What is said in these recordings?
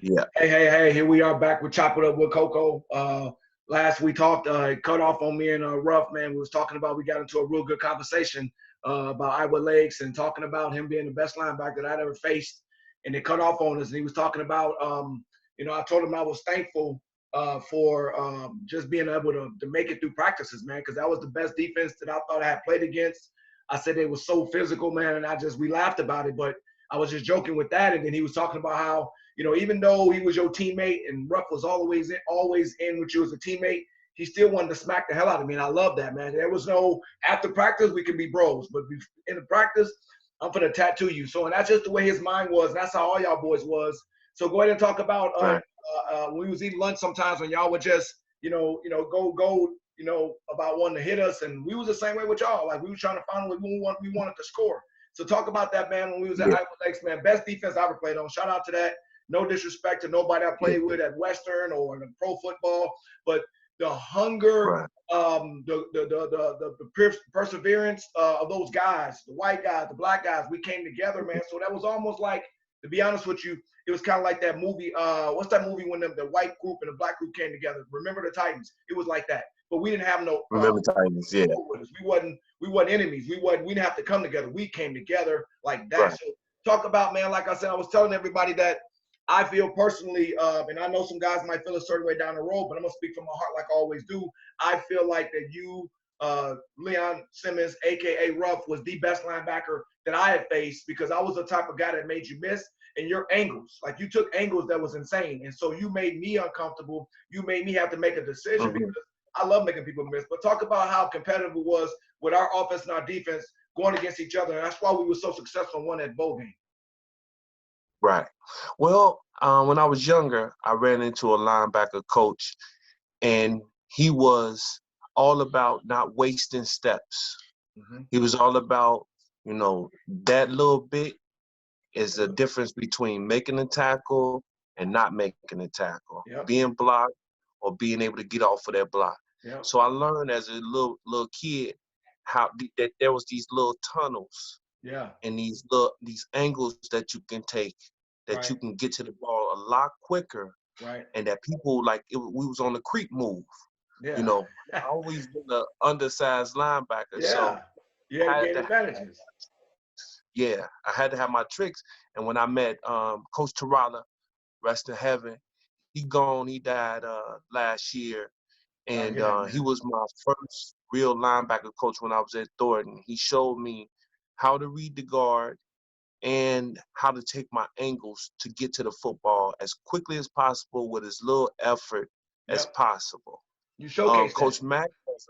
Yeah. Hey, here we are back with Chop It Up with Coco. Last we talked, cut off on me and Ruff, man. We was talking about, we got into a real good conversation about Iowa Lakes and talking about him being the best linebacker that I'd ever faced. And they cut off on us. And he was talking about, I told him I was thankful for just being able to make it through practices, man, because that was the best defense that I thought I had played against. I said they were so physical, man, and we laughed about it, but I was just joking with that. And then he was talking about how, even though he was your teammate and Ruff was always in with you as a teammate, he still wanted to smack the hell out of me. And I love that, man. There was no, after practice, we can be bros. But in the practice, I'm going to tattoo you. So, and that's just the way his mind was. And that's how all y'all boys was. So go ahead and talk about Right. when we was eating lunch sometimes when y'all would just, go, about wanting to hit us. And we was the same way with y'all. Like we was trying to find a way we wanted to score. So talk about that, man, when we was at Yeah. Iowa Lakes, man. Best defense I ever played on. Shout out to that. No disrespect to nobody I Yeah. played with at Western or in pro football, but the hunger, Right. the perseverance of those guys, the white guys, the black guys, we came together, man. So that was almost like, to be honest with you, it was kind of like that movie. What's that movie when the white group and the black group came together? Remember the Titans? It was like that. But we didn't have no Remember Titans? Yeah. with us. We wasn't enemies. We didn't have to come together. We came together like that. Right. So talk about, man, like I said, I was telling everybody that I feel personally, and I know some guys might feel a certain way down the road, but I'm gonna speak from my heart like I always do. I feel like that you, Leon Simmons, aka Ruff, was the best linebacker that I had faced because I was the type of guy that made you miss. And your angles, like you took angles that was insane, and so you made me uncomfortable. You made me have to make a decision Mm-hmm. because I love making people miss. But talk about how competitive it was with our offense and our defense going against each other, and that's why we were so successful in winning that bowl game. Right. Well, when I was younger, I ran into a linebacker coach, and he was all about not wasting steps. Mm-hmm. He was all about, that little bit is the difference between making a tackle and not making a tackle, Yep. being blocked or being able to get off of that block. Yep. So I learned as a little kid how that there was these little tunnels Yeah. and these angles that you can take, that you Right. can get to the ball a lot quicker, Right. and that people we was on the creep move. Yeah. I always been an undersized linebacker, so Yeah. You had I to had gain to advantages. I had to have my tricks. And when I met Coach Tarala, rest in heaven, he died last year, I and hear that, he man. was my first real linebacker coach when I was at Thornton. He showed me how to read the guard and how to take my angles to get to the football as quickly as possible with as little effort as Yep. possible. You showcased that. Coach Mack was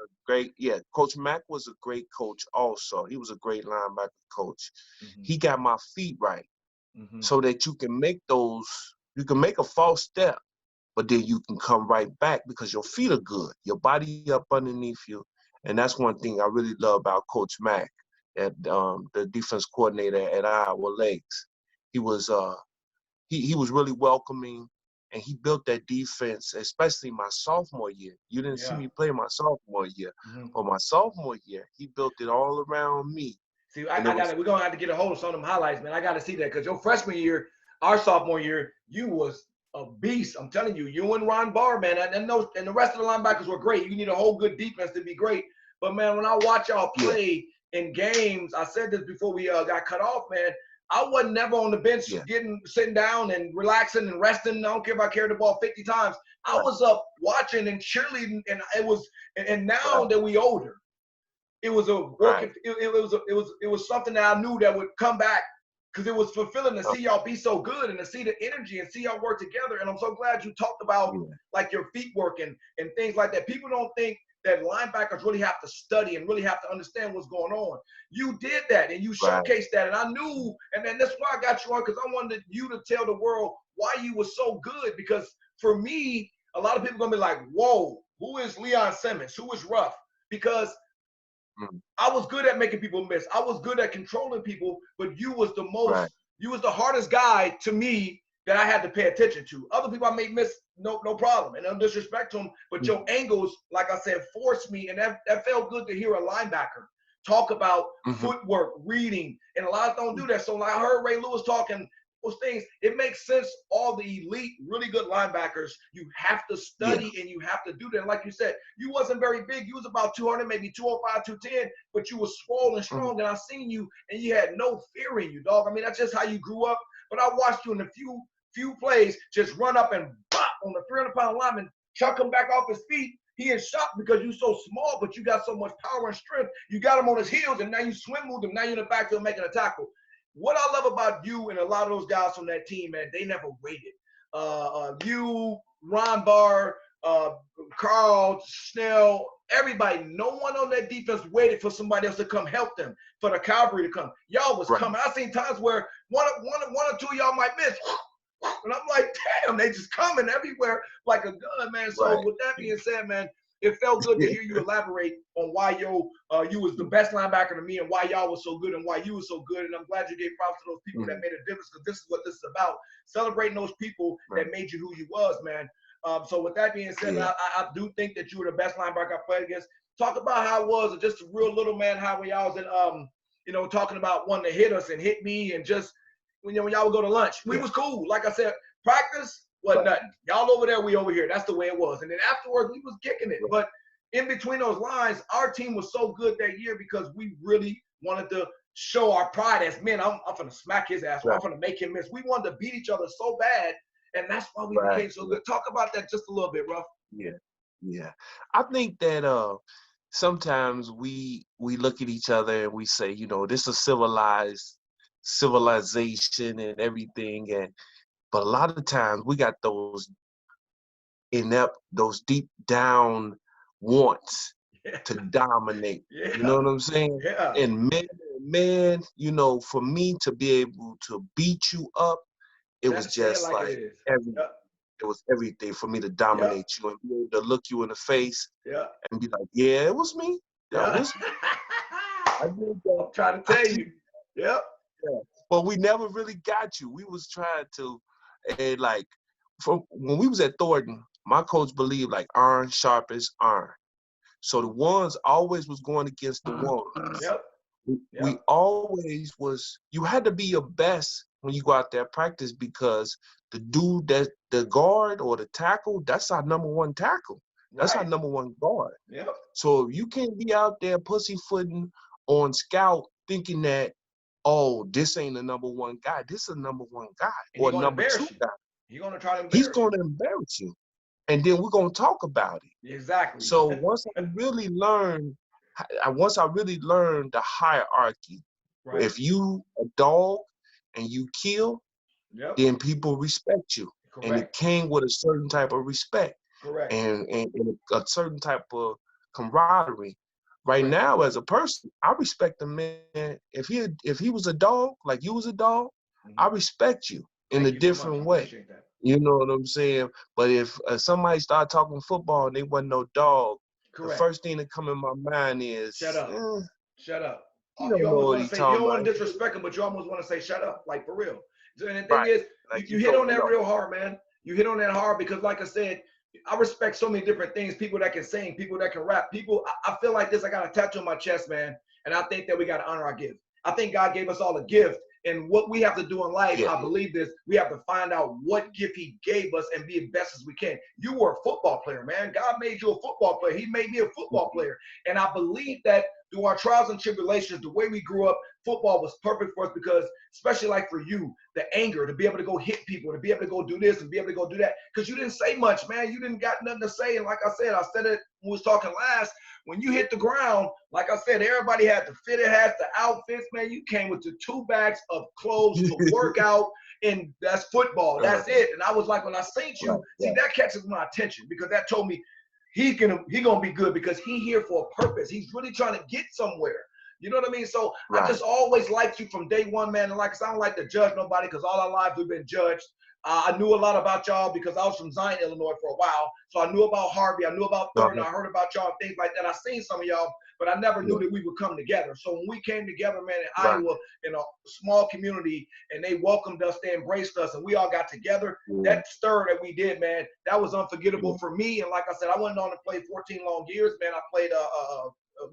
Coach Mack was a great coach also. He was a great linebacker coach. Mm-hmm. He got my feet right Mm-hmm. so that you can make a false step, but then you can come right back because your feet are good, your body up underneath you. And that's one thing I really love about Coach Mack, the defense coordinator at Iowa Lakes. He was he was really welcoming, and he built that defense, especially my sophomore year. You didn't see Yeah. me play my sophomore year, Mm-hmm. but my sophomore year, he built it all around me. See, And I got it. We're gonna have to get a hold of some of them highlights, man. I got to see that because your freshman year, our sophomore year, you was a beast. I'm telling you, you and Ron Barr, man, and the rest of the linebackers were great. You need a whole good defense to be great. But man, when I watch y'all yeah, play in games, I said this before we got cut off, man. I wasn't never on the bench yeah, sitting down and relaxing and resting. I don't care if I carried the ball 50 times. I right, was up watching and cheerleading, and and now right, that we older, it was a work. right. It was something that I knew that would come back because it was fulfilling to Uh, see y'all be so good and to see the energy and see y'all work together. And I'm so glad you talked about yeah, like your feet work and things like that. People don't think that linebackers really have to study and really have to understand what's going on. You did that and you right, showcased that, and I knew, and then that's why I got you on because I wanted you to tell the world why you were so good. Because for me, a lot of people are gonna be like, "Whoa, who is Leon Simmons? Who is Ruff?" Because mm, I was good at making people miss. I was good at controlling people, but right, you was the hardest guy to me that I had to pay attention to. Other people I may miss, no problem, and no disrespect to them, but mm, your angles, like I said, forced me, and that felt good to hear a linebacker talk about mm-hmm, footwork, reading, and a lot of don't do that. So like I heard Ray Lewis talking, those things, it makes sense. All the elite, really good linebackers, you have to study and you have to do that. Like you said, you wasn't very big. You was about 200, maybe 205, 210, but you was swollen, strong. And I seen you, and you had no fear in you, dog. I mean, that's just how you grew up. But I watched you in a few plays just run up and bop on the 300-pound lineman, chuck him back off his feet. He in shock because you're so small, but you got so much power and strength. You got him on his heels, and now you swim move him. Now you're in the backfield making a tackle. What I love about you and a lot of those guys from that team, man, they never waited. You, Ron Barr, Carl, Snell, everybody, no one on that defense waited for somebody else to come help them, for the cavalry to come. Y'all was coming. I seen times where one or two of y'all might miss. And I'm like, damn, they just coming everywhere like a gun, man. So with that being said, man, it felt good to hear you elaborate on why you was the best linebacker to me and why y'all was so good and why you was so good. And I'm glad you gave props to those people that made a difference, because this is what this is about, celebrating those people that made you who you was, man. So with that being said, I do think that you were the best linebacker I played against. Talk about how it was, just a real little man, how when y'all was in, talking about wanting to hit us and hit me, and just when y'all would go to lunch, we was cool. Like I said, practice wasn't nothing. Y'all over there, we over here. That's the way it was. And then afterwards, we was kicking it. But in between those lines, our team was so good that year because we really wanted to show our pride as men. I'm going to smack his ass. I'm going to make him miss. We wanted to beat each other so bad, and that's why we became so good. Talk about that just a little bit, Ruff. Yeah. I think that sometimes we look at each other and we say, this is civilization and everything, but a lot of times we got those inept, those deep down wants to dominate. You know what I'm saying? And man, for me to be able to beat you up, it was just like it was everything for me to dominate you and be able to look you in the face and be like, yeah, it was me. That was me. I did that. I'm trying to tell you. But we never really got you. We was trying to, and like, when we was at Thornton, my coach believed like iron sharp as iron. So the ones always was going against the ones. We always was, you had to be your best when you go out there practice, because the dude that the guard or the tackle, that's our number one tackle. That's our number one guard. So you can't be out there pussyfooting on scout thinking that, oh, this ain't the number one guy. This is a number one guy or number two guy. He's going to try to embarrass He's going to embarrass you. And then we're going to talk about it. Exactly. So once I really learned the hierarchy, if you a dog and you kill, then people respect you. And it came with a certain type of respect. And a certain type of camaraderie. Right now, as a person, I respect the man. If he was a dog, like you was a dog, I respect you in a different way. You know what I'm saying? But if somebody start talking football and they wasn't no dog, the first thing that come in my mind is, shut up. Shut up. You don't know what he's talking about. You don't want to disrespect him, but you almost want to say shut up, like for real. And the thing is, like you hit on that real hard, man. You hit on that hard because, like I said, I respect so many different things. People that can sing, people that can rap, people. I feel like this. I got a tattoo on my chest, man. And I think that we got to honor our gift. I think God gave us all a gift. And what we have to do in life, I believe this, we have to find out what gift he gave us and be as best as we can. You were a football player, man. God made you a football player. He made me a football player. And I believe that through our trials and tribulations, the way we grew up, football was perfect for us because, especially like for you, the anger, to be able to go hit people, to be able to go do this and be able to go do that. Because you didn't say much, man. You didn't got nothing to say. And like I said it when we was talking last, when you hit the ground, like I said, everybody had the fitted hats, the outfits, man. You came with the 2 bags of clothes to work out, and that's football. That's it. And I was like, when I seen you, see, that catches my attention because that told me he gonna be good because he here for a purpose. He's really trying to get somewhere. You know what I mean? So I just always liked you from day one, man. And like I said, I don't like to judge nobody because all our lives we've been judged. I knew a lot about y'all because I was from Zion, Illinois for a while. So I knew about Harvey. I knew about Thornton. I heard about y'all, things like that. I seen some of y'all, but I never knew that we would come together. So when we came together, man, in Iowa, in a small community, and they welcomed us, they embraced us, and we all got together, that stir that we did, man, that was unforgettable for me. And like I said, I went on to play 14 long years, man. I played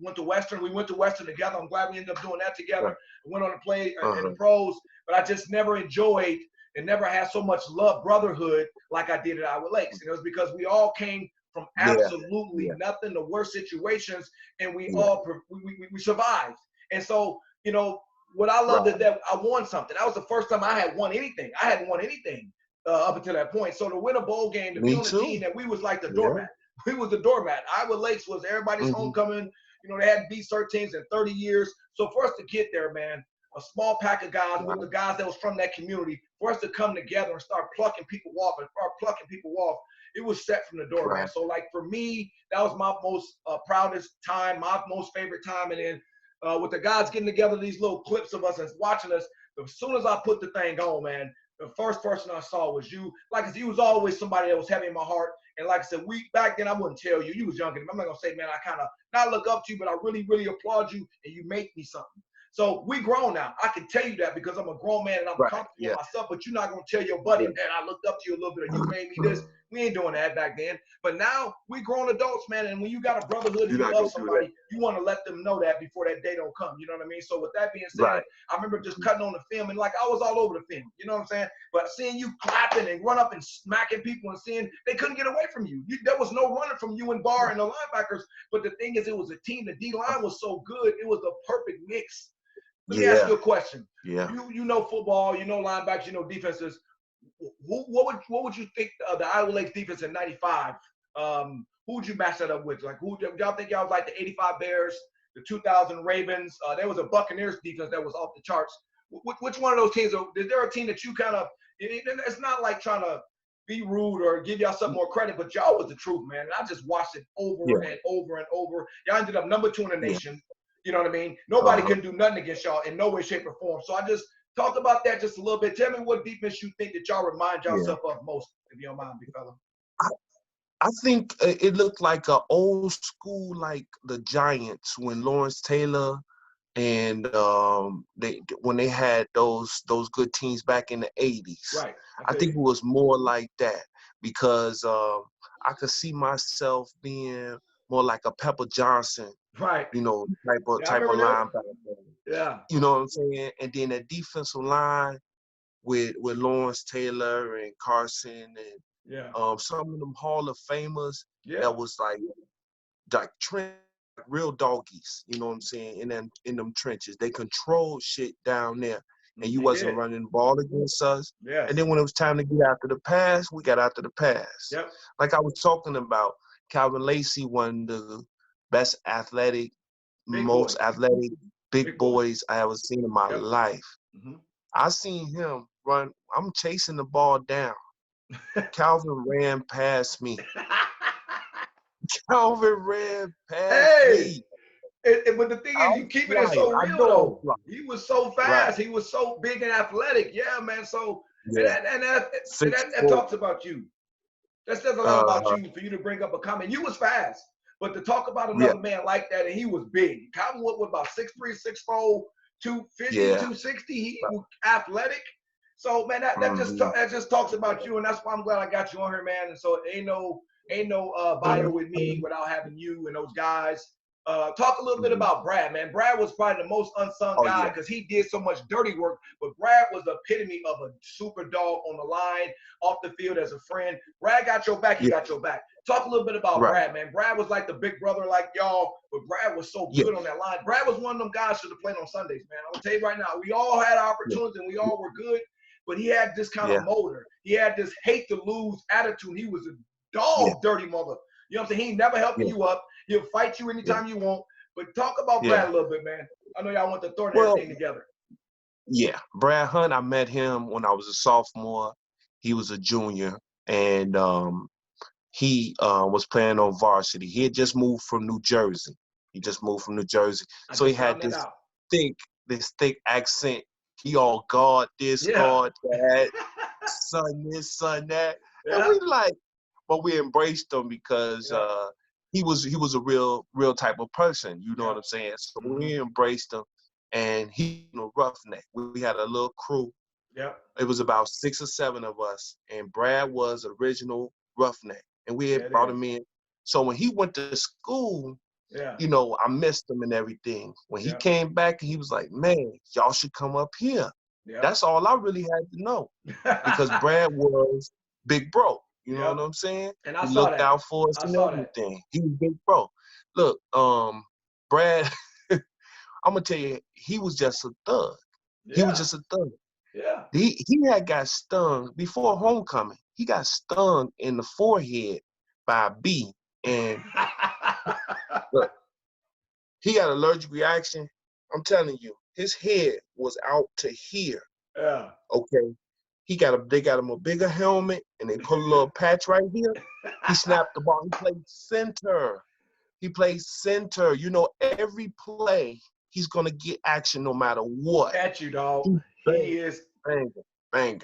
went to Western. We went to Western together. I'm glad we ended up doing that together. I went on to play in the pros, but I just never enjoyed and never had so much love, brotherhood like I did at Iowa Lakes. And it was because we all came from Yeah. absolutely nothing, the worst situations, and we Yeah. all we survived. And so, you know, what I loved is that I won something. That was the first time I had won anything. I hadn't won anything up until that point. So to win a bowl game, to be Me on a too. team that we was like the Yeah. doormat. We was the doormat. Iowa Lakes was everybody's Mm-hmm. homecoming. You know, they hadn't beat certain teams in 30 years. So for us to get there, man, a small pack of guys with the guys that was from that community, for us to come together and start plucking people off it was set from the door, man. So like for me, that was my most proudest time, my most favorite time. And then with the guys getting together, these little clips of us and watching us, as soon as I put the thing on, man, the first person I saw was you. Like I said, you was always somebody that was heavy in my heart. And like I said, back then I wouldn't tell you. You was younger. I'm not gonna say, man, I kind of not look up to you, but I really, really applaud you, and you make me something. So we grown now. I can tell you that because I'm a grown man and I'm comfortable with myself, but you're not going to tell your buddy, man, I looked up to you a little bit, or you made me this. We ain't doing that back then. But now we grown adults, man, and when you got a brotherhood and you love somebody, you want to let them know that before that day don't come. You know what I mean? So with that being said, I remember just cutting on the film, and like I was all over the film. You know what I'm saying? But seeing you clapping and run up and smacking people and seeing they couldn't get away from you. There was no running from you and Barr and the linebackers. But the thing is, it was a team. The D-line was so good. It was a perfect mix. Let me ask you a question. Yeah. You know football, you know linebackers, you know defenses. What would you think the Iowa Lakes defense in '95? Who would you match that up with? Like, who y'all think y'all was like the '85 Bears, the 2000 Ravens? There was a Buccaneers defense that was off the charts. Which one of those teams? Is there a team that you kind of? It's not like trying to be rude or give y'all some more credit, but y'all was the truth, man. And I just watched it over and over and over. Y'all ended up number 2 in the nation. You know what I mean? Nobody can do nothing against y'all in no way, shape, or form. So I just talk about that just a little bit. Tell me what defense you think that y'all remind yourself of most, if you don't mind, big fella. I think it looked like an old school, like the Giants when Lawrence Taylor and when they had those good teams back in the 80s. Right. I think it was more like that because I could see myself being more like a Pepper Johnson. Right. You know, type of linebacker. Yeah. You know what I'm saying? And then that defensive line with Lawrence Taylor and Carson and some of them Hall of Famers that was like real doggies. You know what I'm saying? In them trenches, they controlled shit down there, and you wasn't running the ball against us. Yes. And then when it was time to get after the pass, we got after the pass. Yep. Like I was talking about, Calvin Lacey, one of the best athletic, most athletic big boys I ever seen in my life. I seen him run. I'm chasing the ball down. Calvin ran past me. Calvin ran past me. But the thing is, you keeping it so real, though. He was so fast. He was so big and athletic. Yeah, man. So, and that talks about you. That says a lot about you for you to bring up a comment. You was fast. But to talk about another man like that, and he was big. Calvin was about 6'3", 6'4", 250, 260. He was athletic. So, man, that just talks about you, and that's why I'm glad I got you on here, man. And so, ain't no bio with me without having you and those guys. Talk a little bit about Brad, man. Brad was probably the most unsung guy because he did so much dirty work. But Brad was the epitome of a super dog on the line, off the field as a friend. Brad got your back. He got your back. Talk a little bit about Brad, man. Brad was like the big brother like y'all, but Brad was so good on that line. Brad was one of them guys should have played on Sundays, man. I'm going to tell you right now, we all had opportunities and we all were good, but he had this kind of motor. He had this hate-to-lose attitude. He was a dog, dirty mother. You know what I'm saying? He never helping you up. He'll fight you anytime you want. But talk about Brad a little bit, man. I know y'all want to throw everything together. Yeah, Brad Hunt, I met him when I was a sophomore. He was a junior, and he was playing on varsity. He had just moved from New Jersey. So he had this thick accent. He all guard this, guard that, son this, son that. And we but we embraced him because he was a real type of person. You know what I'm saying? So we embraced him, and he was a roughneck. We had a little crew. Yeah. It was about 6 or 7 of us, and Brad was original roughneck, and we had brought him in. So when he went to school, you know, I missed him and everything. When he came back, he was like, "Man, y'all should come up here." Yeah. That's all I really had to know. Because Brad was big bro. You know Yep. what I'm saying? And I He saw looked that. out for us I and saw that. everything. He was big bro. Look, Brad, I'm gonna tell you, he was just a thug. He was Yeah. just a thug. Yeah. He had got stung before homecoming. He got stung in the forehead by a bee. And look, he got an allergic reaction. I'm telling you, his head was out to here. Yeah. Okay. They got him a bigger helmet and they put a little patch right here. He snapped the ball. He played center. He plays center. You know, every play, he's going to get action no matter what. At you, dog. He He is. bang, bang.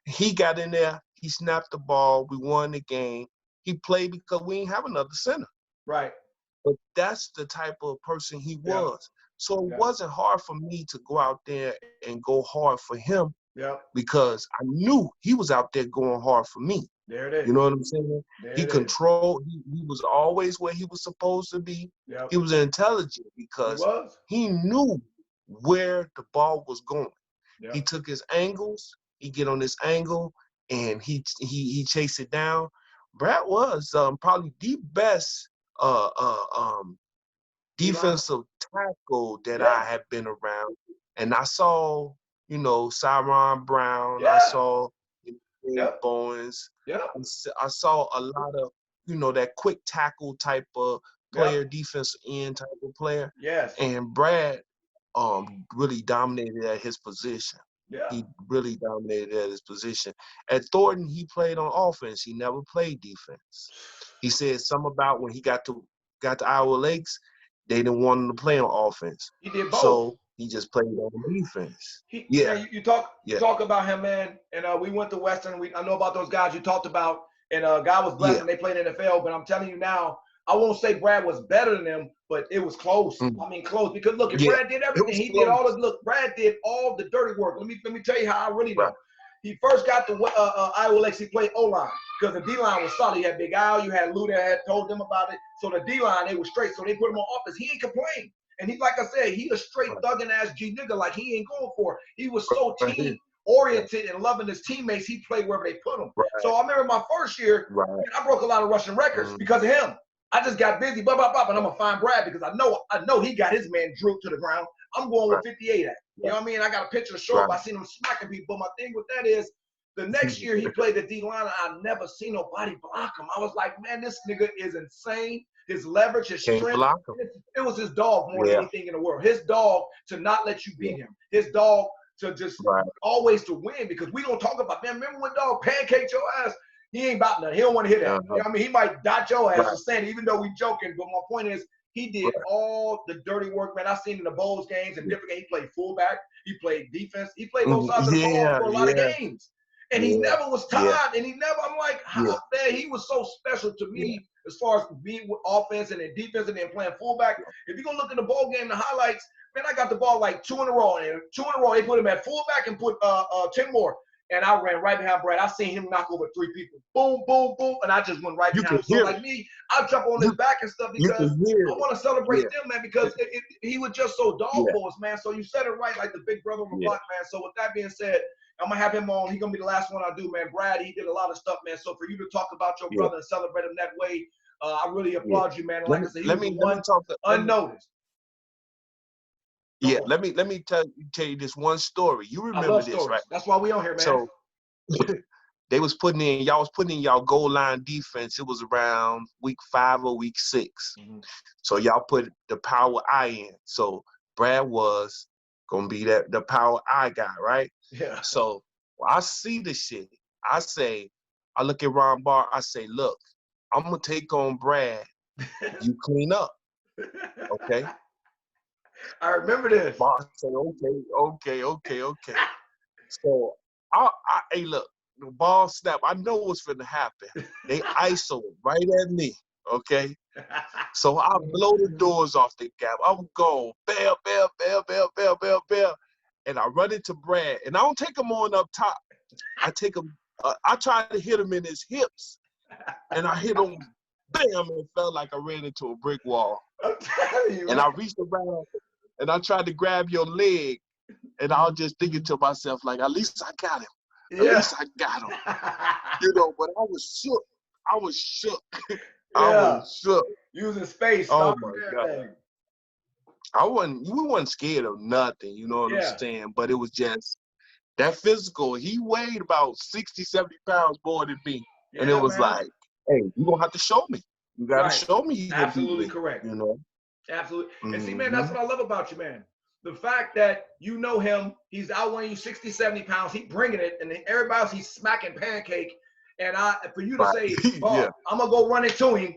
He got in there. He snapped the ball. We won the game. He played because we didn't have another center. Right. But that's the type of person he Yeah. was. So it Yeah. wasn't hard for me to go out there and go hard for him Yeah. because I knew he was out there going hard for me. There it is. You know what I'm saying? There He it is. controlled. He was always where he was supposed to be. Yep. He was intelligent He because was. he knew where the ball was going. Yep. He took his angles. He get on this angle and he chased it down. Brad was probably the best defensive tackle that I have been around. And I saw, you know, Tyron Brown. Yeah. I saw Yep. Bowens. Yep. I saw a lot of, you know, that quick tackle type of player, Yep. defensive end type of player. Yes. And Brad really dominated at his position. Yeah. He really dominated at his position. At Thornton, he played on offense. He never played defense. He said something about when he got to Iowa Lakes, they didn't want him to play on offense. He did both. So he just played on defense. Man, you talk about him, man. And we went to Western. I know about those guys you talked about. And guy was blessed and they played NFL. But I'm telling you now, I won't say Brad was better than them, but it was close. I mean, close. Because look, if Brad did everything, he did all the Brad did all the dirty work. Let me tell you how I really know. Right. He first got to Iowa Lakes. He played O-line because the D-line was solid. You had Big Al, you had Lou that had told them about it. So the D-line, they were straight. So they put him on offense. He ain't complain. And he, like I said, he a straight thugging ass G nigga. Like he ain't going for it. He was so team oriented and loving his teammates. He played wherever they put him. Right. So I remember my first year, man, I broke a lot of Russian records because of him. I just got busy, and I'm gonna find Brad because I know he got his man drooped to the ground. I'm going with 58 at. You know what I mean? I got a picture to show up. I seen him smacking people. But my thing with that is, the next year he played the D-line, I never seen nobody block him. I was like, man, this nigga is insane. His leverage, his strength. It was his dog more than anything in the world. His dog to not let you beat him. His dog to just always to win because we don't talk about, man, remember when dog pancaked your ass? He ain't about nothing. He don't want to hear that. You know what I mean? He might dot your ass for saying it, even though we joking. But my point is, he did all the dirty work, man. I seen in the Bowls games and different games. He played fullback. He played defense. He played both sides of the ball for a lot of games. And he never was tired. And he never, I'm like, how man, he was so special to me as far as being with offense and then defense and then playing fullback. If you're going to look at the bowl game, the highlights, man, I got the ball like 2 in a row. And 2 in a row, they put him at fullback and put 10 more. And I ran right behind Brad. I seen him knock over 3 people. Boom, boom, boom. And I just went right behind him. So like me, I'll jump on his back and stuff because I want to celebrate them, man, because he was just so dog for us, man. So you said it right, like the big brother on the block, man. So with that being said, I'm going to have him on. He's going to be the last one I do, man. Brad, he did a lot of stuff, man. So for you to talk about your brother and celebrate him that way, I really applaud you, man. Like I said, he was the one unnoticed. Let me tell you this one story. You remember this, right? That's why we on here, man. So y'all was putting in y'all goal line defense. It was around week 5 or week 6. So y'all put the power I in. So Brad was gonna be the power I guy, right? Yeah. So I see the shit. I look at Ron Barr. I say, look, I'm gonna take on Brad. You clean up, okay? I remember this. Barr said, okay. So hey, look, the ball snap. I know what's finna happen. They ISO right at me, okay? So I blow the doors off the gap. I'm going, bam, bam, bam, bam, bam, bam, bam. And I run into Brad. And I don't take him on up top. I take him, I try to hit him in his hips. And I hit him, bam, and it felt like I ran into a brick wall. I'm telling you. And I reached around and I tried to grab your leg. And I was just thinking to myself, like, at least I got him. At Yeah. least I got him. You know, but I was shook. I was shook. I Yeah. was shook. Using space, Oh stopping my God. everything. We wasn't scared of nothing, you know what I'm Yeah. saying? But it was just that physical. He weighed about 60, 70 pounds more than me. And it Yeah, was man. like, hey, you're gonna have to show me. You gotta Right. show me you're gonna beat Absolutely me, correct. you know? Absolutely. And see, man, Mm-hmm. that's what I love about you, man. The fact that you know him, he's outweighing you 60, 70 pounds, he bringing it, and then everybody else, he's smacking pancake. And for you to Right. say, Yeah. oh, I'm gonna go run into him,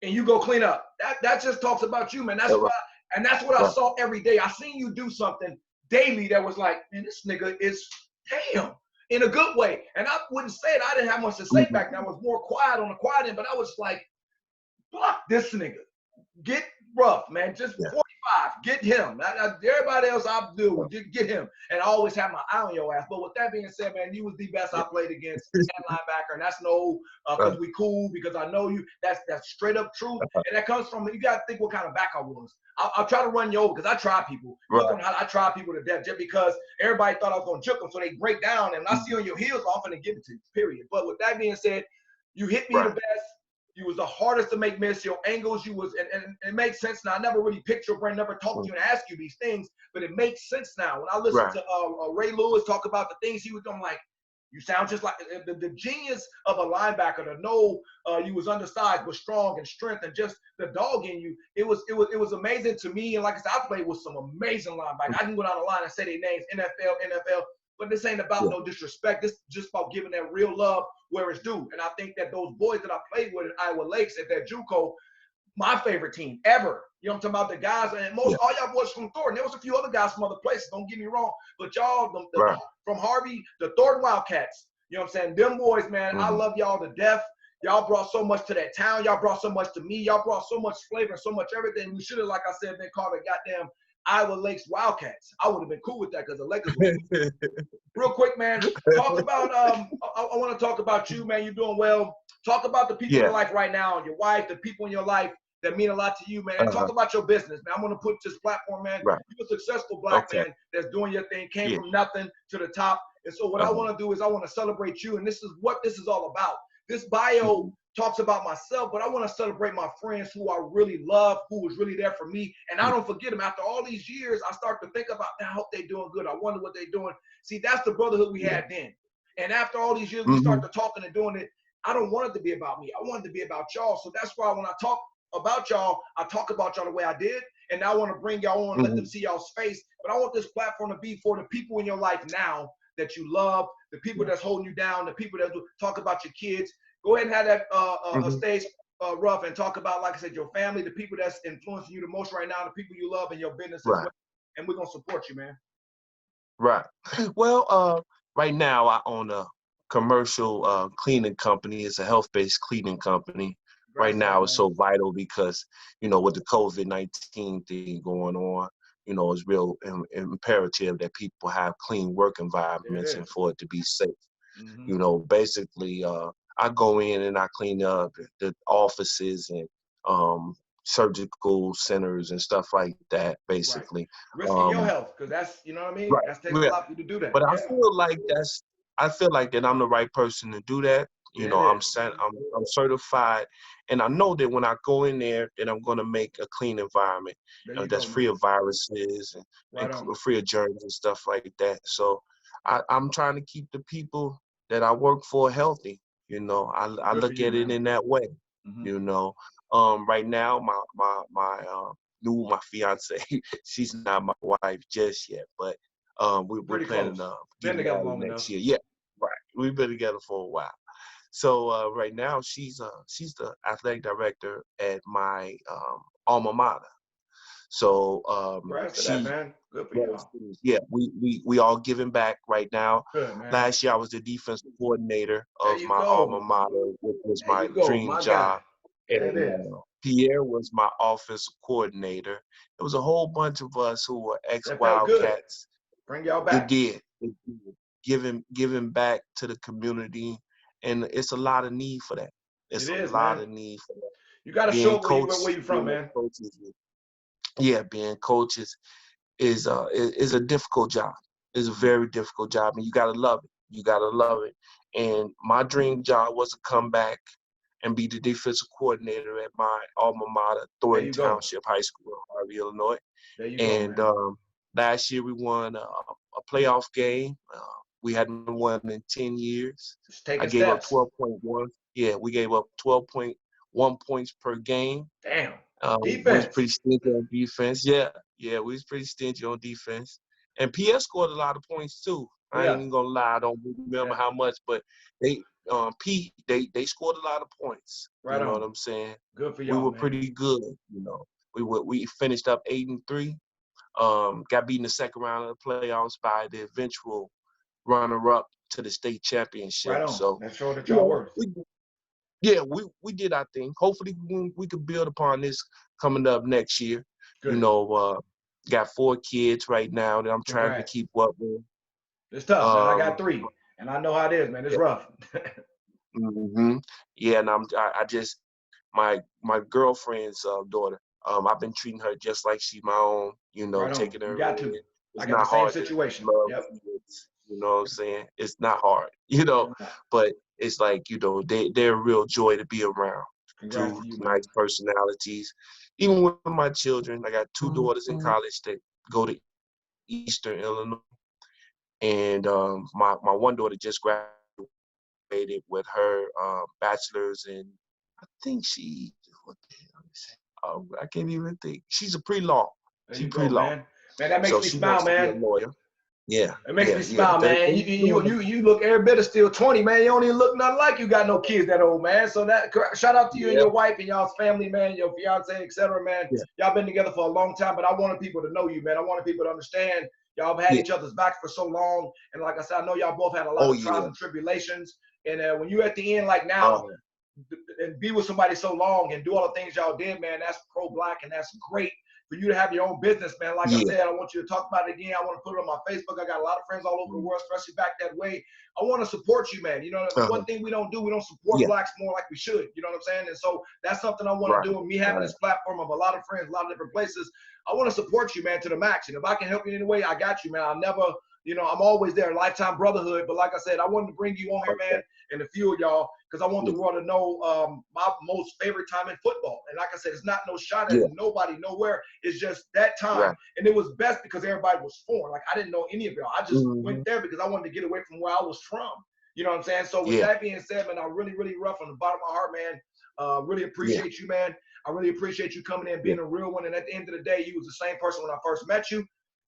and you go clean up. That just talks about you, man. That's Right. what and that's what I Right. saw every day. I seen you do something daily that was like, man, this nigga is damn in a good way. And I wouldn't say it. I didn't have much to say back then. I was more quiet on the quiet end, but I was like, fuck this nigga. Get Ruff, man. Just Yeah. 45. Get him. Everybody else I do with, get him. And I always have my eye on your ass. But with that being said, man, you was the best I played against at linebacker. And that's no because we cool, because I know you. That's straight up truth. And that comes from, you got to think what kind of back I was. I'll try to run you over because I try people. Look on how I try people to death just because everybody thought I was going to juke them. So they break down. And when I see you on your heels, I'm going to give it to you, period. But with that being said, you hit me the best. You was the hardest to make miss. Your angles, you was, and it makes sense now. I never really picked your brain, never talked to you and asked you these things, but it makes sense now. When I listen to Ray Lewis talk about the things he was doing, like, you sound just like the genius of a linebacker to know you was undersized but strong and strength and just the dog in you. It was amazing to me. And like I said, I played with some amazing linebackers. I can go down the line and say their names, NFL. But this ain't about no disrespect. This is just about giving that real love where it's due. And I think that those boys that I played with at Iowa Lakes at that JUCO, my favorite team ever. You know what I'm talking about? The guys, and most all y'all boys from Thornton. There was a few other guys from other places, don't get me wrong. But y'all, from Harvey, the Thornton Wildcats, you know what I'm saying? Them boys, man, I love y'all to death. Y'all brought so much to that town. Y'all brought so much to me. Y'all brought so much flavor and so much everything. We should have, like I said, been called a goddamn Iowa Lakes Wildcats. I would have been cool with that because the Lakers were real quick, man. Talk about I want to talk about you, man. You're doing well. Talk about the people in your life right now, your wife, the people in your life that mean a lot to you, man. And talk about your business, man. I'm gonna put this platform, man. You're a successful black man that's doing your thing, came from nothing to the top. And so what I want to do is I want to celebrate you, and this is what this is all about. This bio talks about myself, but I want to celebrate my friends who I really love, who was really there for me. And I don't forget them. After all these years, I start to think about, I hope they're doing good. I wonder what they're doing. See, that's the brotherhood we had then. And after all these years, we start to talking and doing it. I don't want it to be about me. I want it to be about y'all. So that's why when I talk about y'all, I talk about y'all the way I did. And now I want to bring y'all on, let them see y'all's face. But I want this platform to be for the people in your life now that you love, the people that's holding you down, the people that talk about your kids. Go ahead and have that stage, Ruff, and talk about, like I said, your family, the people that's influencing you the most right now, the people you love in your business as well. And we're going to support you, man. Right. Well, right now I own a commercial cleaning company. It's a health-based cleaning company. Right now it's so vital because, you know, with the COVID-19 thing going on, you know, it's real imperative that people have clean work environments and for it to be safe. You know, basically, I go in and I clean up the offices and surgical centers and stuff like that, basically. Risking your health, because that's, you know what I mean? That takes a lot for you to do that. But I feel like that I'm the right person to do that. You know, I'm certified, and I know that when I go in there, that I'm going to make a clean environment that's free of viruses and free of germs and stuff like that. So I'm trying to keep the people that I work for healthy. You know, I look at it in that way. You know, right now my fiance, she's not my wife just yet, but we're planning to get married next year. Yeah, right. We've been together for a while. So right now she's the athletic director at my alma mater. So yeah, we all giving back right now. Last year I was the defensive coordinator of my alma mater, which was my dream job. And Pierre was my offensive coordinator. It was a whole bunch of us who were ex-Wildcats. Bring y'all back. It did. Giving back to the community, and it's a lot of need for that. It's a lot of need for that. You got to show where you're from, man. Being coaches is a difficult job. It's a very difficult job, and you gotta love it. You gotta love it. And my dream job was to come back and be the defensive coordinator at my alma mater, There Thornton you go. Township High School in Harvey, Illinois. There you go, And man. last year we won a playoff game. We hadn't won in 10 years. Just I taking gave up steps. 12.1. Yeah, we gave up 12.1 points per game. Damn. We was Defense. pretty stingy on defense. Yeah, we was pretty stingy on defense. And PS scored a lot of points too. I ain't Yeah. even gonna lie, I don't remember Yeah. how much, but they they scored a lot of points. You Right know what on. I'm saying? Good for We y'all, were man. pretty good, you know. We finished up 8-3. Got beat in the second round of the playoffs by the eventual runner-up to the state championship. Right on. So, That's all that you y'all know, worth. we did our thing. Hopefully we could build upon this coming up next year. You Good. know, got 4 kids right now that I'm trying to Congrats. keep up with. It's tough, man. I got Um, 3, and I know how it is, man. It's rough. hmm Yeah, and I just my girlfriend's daughter. I've been treating her just like she's my own. You know, Right on. taking You her got in. to. I It's got the not same hard to situation. love Yep. kids. You know what I'm saying? It's not hard. You know, It's not. but it's like, you know, they're a real joy to be around. Congrats Two to you, man. nice personalities. Even with my children, I got 2 daughters in college that go to Eastern Illinois, and my one daughter just graduated with her bachelor's in, I think she, what the hell is it? I can't even think. She's a pre-law. There She you go, pre-law. man. Man, that makes So me she smile, wants to be a man. lawyer. Yeah, It makes me yeah. smile, man. You look every bit of still 20, man. You don't even look nothing like you got no kids that old, man. So that shout out to you and Yeah, your wife and y'all's family, man, your fiance, etc., man. yeah, Y'all been together for a long time, but I wanted people to know you, man. I wanted people to understand y'all have had yeah. each other's backs for so long. And like I said, I know y'all both had a lot Oh, of trials yeah. and tribulations. And when you at the end, like now, Oh, and be with somebody so long and do all the things y'all did, man, that's pro-black and that's great. For you to have your own business, man, like I yeah. said, I want you to talk about it again. I want to put it on my Facebook. I got a lot of friends all over the world, especially back that way. I want to support you, man. You know, Uh-huh. one thing we don't do, we don't support Yeah, blacks more like we should. You know what I'm saying? And so that's something I want right, to do. And me having right. this platform of a lot of friends, a lot of different places, I want to support you, man, to the max. And if I can help you in any way, I got you, man. I'll never, I'm always there, lifetime brotherhood. But like I said, I wanted to bring you on here, Okay. man, and a few of y'all, because I want the Yeah, world to know my most favorite time in football. And like I said, it's not no shot at yeah, nobody, nowhere. It's just that time. right. And it was best because everybody was foreign. Like I didn't know any of y'all. I just Hmm. went there because I wanted to get away from where I was from. You know what I'm saying? So with Yeah, that being said, man, I really, really rough on the bottom of my heart, man. Really yeah, appreciate you, man. I really appreciate you coming in, yeah, being a real one. And at the end of the day, you was the same person when I first met you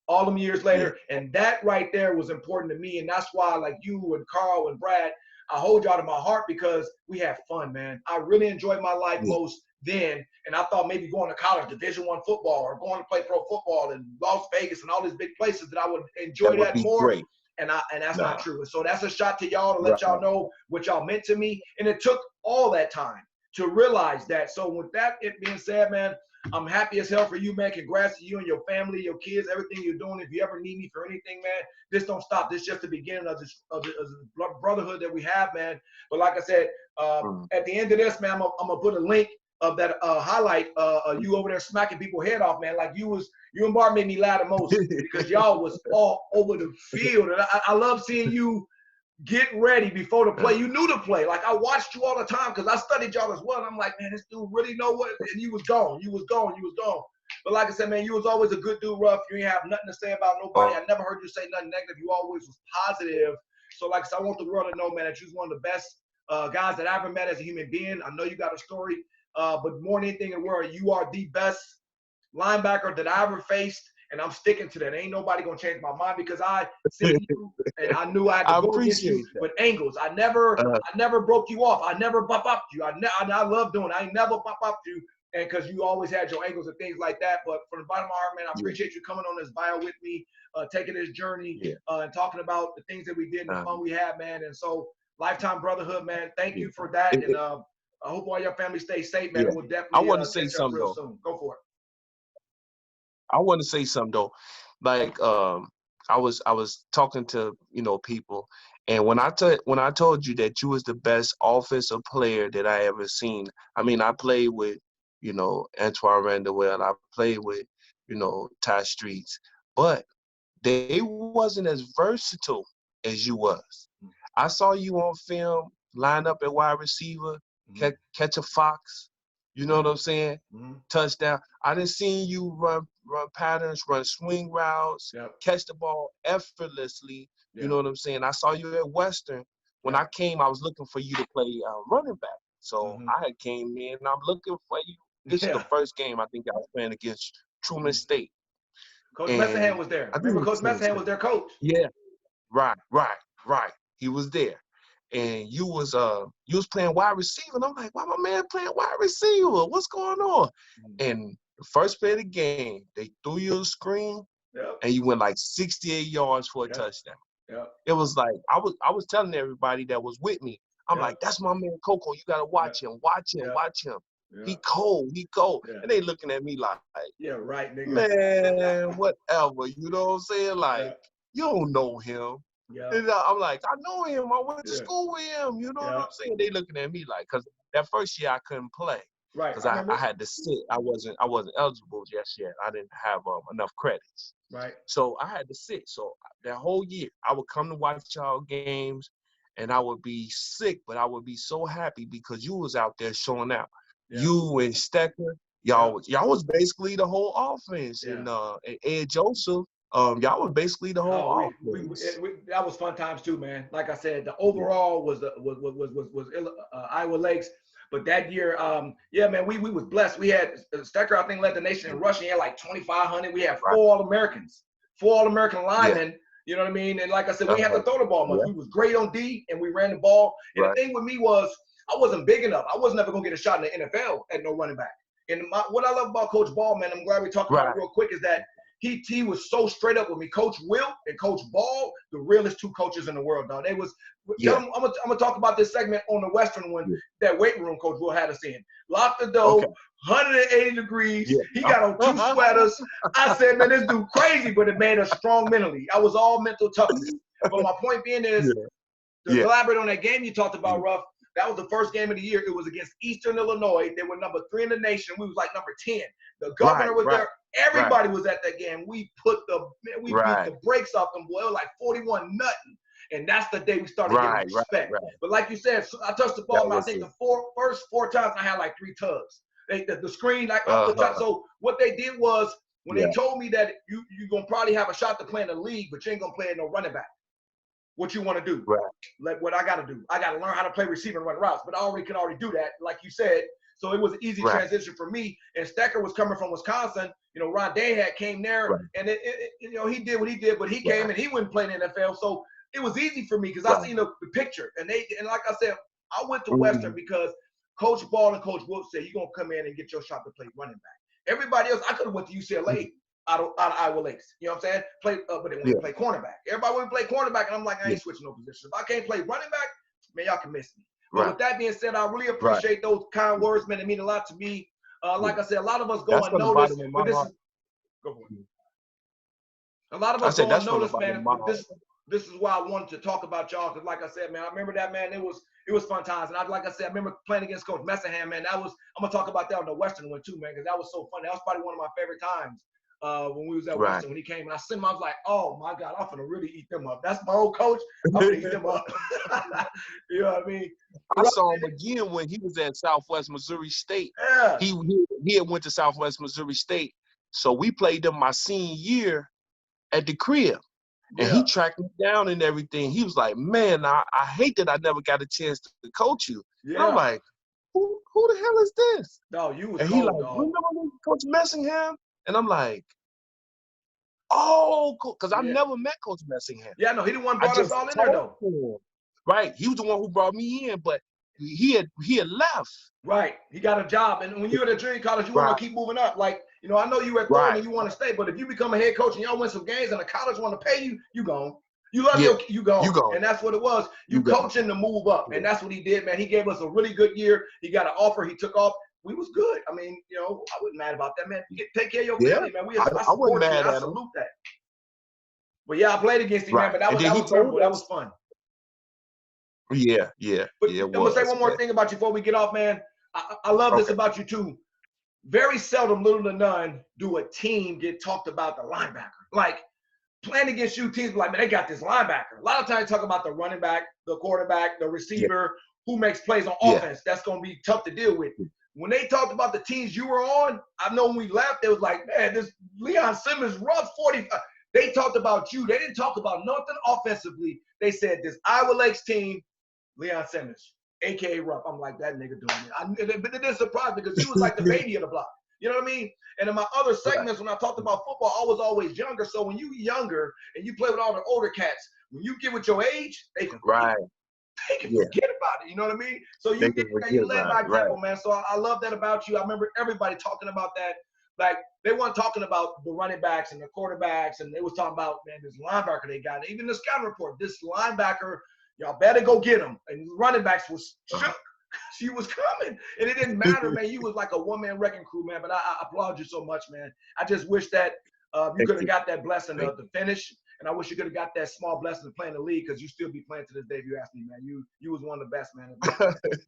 all them years yeah. later. And that right there was important to me. And that's why, like you and Carl and Brad, I hold y'all to my heart because we had fun, man. I really enjoyed my life Yeah. most then. And I thought maybe going to college, Division I football, or going to play pro football in Las Vegas and all these big places that I would That enjoy would that be more. great. And that's not Nah, true. And so that's a shot to y'all to let right. y'all know what y'all meant to me. And it took all that time to realize that. So with that it being said, man, I'm happy as hell for you, man. Congrats to you and your family, your kids, everything you're doing. If you ever need me for anything, man, this don't stop. This is just the beginning of this brotherhood that we have, man. But like I said, Mm. at the end of this, man, I'm gonna put a link of that highlight. You over there smacking people head off, man. Like you and Bart made me laugh the most because y'all was all over the field, and I love seeing you get ready before the play. You knew the play. Like I watched you all the time because I studied y'all as well. And I'm like, man, this dude really know what. And you was gone. You was gone. You was gone. But like I said, man, you was always a good dude, Ruff. You ain't have nothing to say about nobody. I never heard you say nothing negative. You always was positive. So like I said, I want the world to know, man, that you was one of the best guys that I ever met as a human being. I know you got a story, but more than anything in the world, you are the best linebacker that I ever faced. And I'm sticking to that. Ain't nobody gonna change my mind because I seen you and I knew I had to I go against you appreciate that. with angles. I never broke you off. I never buff up you. I love doing it. I ain't never buff up you. And because you always had your angles and things like that. But from the bottom of my heart, man, I Yeah, appreciate you coming on this bio with me, taking this journey, yeah, and talking about the things that we did and the uh, fun we had, man. And so, lifetime brotherhood, man. Thank yeah. you for that. It, And it, I hope all your family stay safe, man. yeah. And we'll I definitely want to say catch up something real though. soon. Go for it. I want to say something though. Like I was talking to people, and when I told you that you was the best offensive player that I ever seen. I mean, I played with Antoine Randall, I played with Ty Streets, but they wasn't as versatile as you was. I saw you on film, line up at wide receiver, catch a fox. You know what I'm saying? Touchdown. I didn't see you run patterns, run swing routes, catch the ball effortlessly. You know what I'm saying? I saw you at Western. When I came, I was looking for you to play running back. So I had came in, and I'm looking for you. This is the first game I think I was playing against Truman State. Coach Messingham was there. Remember Coach Messingham was their coach? Yeah. Right. He was there. And you was playing wide receiver. And I'm like, why my man playing wide receiver? What's going on? And the first play of the game, they threw you a screen, and you went like 68 yards for a touchdown. It was like I was telling everybody that was with me. I'm like, that's my man Coco. You gotta watch him. Watch him. He cold. And they looking at me like, right, nigga. Man, whatever. You know what I'm saying? Like, you don't know him. And I'm like, I know him. I went to school with him. You know what I'm saying? They looking at me like, because that first year I couldn't play. Right. Because I had to sit. I wasn't eligible just yet. I didn't have enough credits. Right. So I had to sit. So that whole year, I would come to watch y'all games, and I would be sick, but I would be so happy because you was out there showing out. You and Stecker, y'all was basically the whole offense. And Ed Joseph, y'all was basically the whole offense. That was fun times too, man. Like I said, the overall was Iowa Lakes. But that year, man, we was blessed. We had Stecker, I think, led the nation in rushing. He had like 2,500. We had 4 All-Americans, 4 All-American linemen. You know what I mean? And like I said, we didn't have to throw the ball much. We was great on D, and we ran the ball. And the thing with me was I wasn't big enough. I was never going to get a shot in the NFL at no running back. And what I love about Coach Ball, man, I'm glad we talked about it real quick, is that he was so straight up with me. Coach Wilt and Coach Ball, the realest 2 coaches in the world, dog. They was. I'm gonna talk about this segment on the Western one. That weight room Coach Wilt had us in. Locked the door, 180 degrees. He got on 2 sweaters. I said, man, this dude crazy, but it made us strong mentally. I was all mental toughness. But my point being is, to elaborate on that game you talked about, Ruff. That was the first game of the year. It was against Eastern Illinois. They were number 3 in the nation. We was like number 10. The governor was there. Everybody was at that game. We beat the brakes off them, boy. It was like 41-0. And that's the day we started getting respect. But like you said, I touched the ball. I think the first 4 times I had like 3 tugs. The screen, like up the top. So what they did was, when they told me that you're going to probably have a shot to play in the league, but you ain't going to play in no running back. What you want to do? Like what I got to do. I got to learn how to play receiver and run routes. But I can already do that, like you said. So it was an easy transition for me. And Stecker was coming from Wisconsin. You know, Ron Day came there, and he did what he did, but he came and he wouldn't play in the NFL. So it was easy for me because I seen the picture. And like I said, I went to Western because Coach Ball and Coach Wolf said, you're going to come in and get your shot to play running back. Everybody else, I could have went to UCLA out of Iowa Lakes. You know what I'm saying? But they want to play cornerback. Everybody want to play cornerback, and I'm like, I ain't switching no positions. If I can't play running back, man, y'all can miss me. But with that being said, I really appreciate those kind words, man. They mean a lot to me. Like I said, a lot of us go unnoticed. But go for it. A lot of us go unnoticed, man. This is why I wanted to talk about y'all, because like I said, man, I remember that, man. It was fun times. And like I said, I remember playing against Coach Messingham, man. I'm gonna talk about that on the Western one too, man, because that was so fun. That was probably one of my favorite times when we was at Western, when he came. And I seen him, I was like, oh my God, I'm gonna really eat them up. That's my old coach. I'm gonna eat them up. You know what I mean? I saw him again when he was at Southwest Missouri State. He had went to Southwest Missouri State. So we played them my senior year at the crib. And he tracked me down and everything. He was like, man, I hate that I never got a chance to coach you. And I'm like, who the hell is this? No, you was and cold, he like, dog. Remember Coach Messingham? And I'm like, oh, cool. Because I never met Coach Messingham. Yeah, no, he the one brought us all in there, though. Right. He was the one who brought me in, but he had left. Right. He got a job. And when you're at a junior college, you want to keep moving up. Like, you know, I know you at Thornton and you want to stay, but if you become a head coach and y'all win some games and the college want to pay you, you gone. You love you gone. You gone. And that's what it was. You coaching to move up. And that's what he did, man. He gave us a really good year. He got an offer. He took off. We was good. I mean, you know, I wasn't mad about that, man. Take care of your family, man. I wasn't mad at him. I salute that. But yeah, I played against him, man. But that was memorable. That was fun. Yeah. But I'm gonna say one more thing about you before we get off, man. I love this about you too. Very seldom, little to none, do a team get talked about the linebacker. Like, playing against you, teams like, man, they got this linebacker. A lot of times talk about the running back, the quarterback, the receiver, who makes plays on offense. That's going to be tough to deal with. When they talked about the teams you were on, I know when we left, it was like, man, this Leon Simmons, Ruff 45. They talked about you. They didn't talk about nothing offensively. They said this Iowa Lakes team, Leon Simmons, a.k.a. Ruff. I'm like, that nigga doing it. But it didn't surprise me because you was like the baby of the block. You know what I mean? And in my other segments, when I talked about football, I was always younger. So when you younger and you play with all the older cats, when you get with your age, they can forget about it. You know what I mean? So you led by example, man. So I love that about you. I remember everybody talking about that. Like, they weren't talking about the running backs and the quarterbacks, and they was talking about, man, this linebacker they got. Even the scouting report, this linebacker, y'all better go get him. And running backs was shook. She was coming, and it didn't matter, man. You was like a one-man wrecking crew, man. But I applaud you so much, man. I just wish that you could have got that blessing to finish, and I wish you could have got that small blessing to play in the league, because you still be playing to this day. If you ask me, man, you was one of the best, man.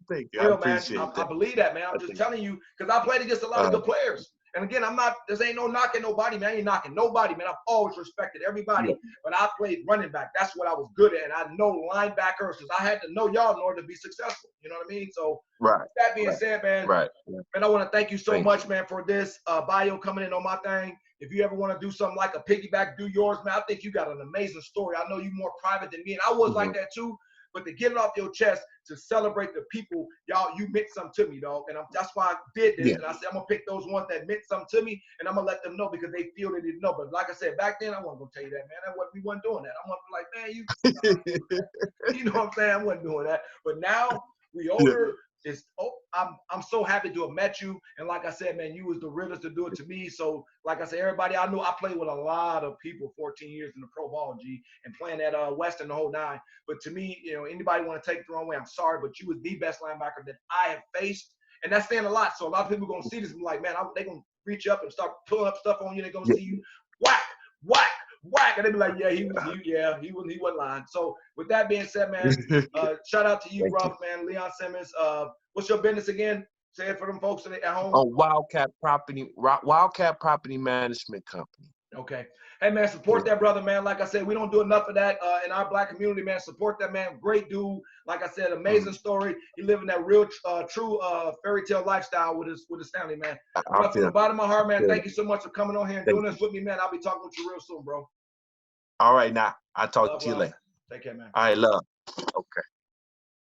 Thank you. Still, I appreciate man, that. I believe that, man. I'm just telling you, because I played against a lot of good players. And again, this ain't no knocking nobody, man. I ain't knocking nobody, man. I've always respected everybody. But I played running back. That's what I was good at. And I know linebackers, because I had to know y'all in order to be successful. You know what I mean? So that being said, man, man, I want to thank you so much, man, for this bio coming in on my thing. If you ever want to do something like a piggyback, do yours, man. I think you got an amazing story. I know you're more private than me, and I was like that too. But to get it off your chest, to celebrate the people, y'all, you meant something to me, dog. And that's why I did this. And I said, I'm going to pick those ones that meant something to me, and I'm going to let them know, because they feel they didn't know. But like I said, back then, I wasn't going to tell you that, man. We wasn't doing that. I wasn't like, man, you know what I'm saying? I wasn't doing that. But now, we older. I'm so happy to have met you. And like I said, man, you was the realest to do it to me. So like I said, everybody I know, I played with a lot of people 14 years in the pro ball, G, and playing at Western the whole nine. But to me, you know, anybody want to take it the wrong way, I'm sorry, but you was the best linebacker that I have faced. And that's saying a lot. So a lot of people going to see this and be like, man, they're going to reach up and start pulling up stuff on you. They're going to see you whack, whack, whack, and they be like, yeah, he wasn't lying. So with that being said, man, shout out to you, Ruff, man, Leon Simmons. What's your business again? Say it for them folks at home. Oh, Wildcat Property Management Company. Okay. Hey, man, support that brother, man. Like I said, we don't do enough of that in our black community, man. Support that man. Great dude. Like I said, amazing story. He living that real, true fairy tale lifestyle with his family, man. From the bottom of my heart, man, thank you so much for coming on here and doing this with me, man. I'll be talking with you real soon, bro. All right, now. I'll talk to you later. Take care, man. All right, love. Okay.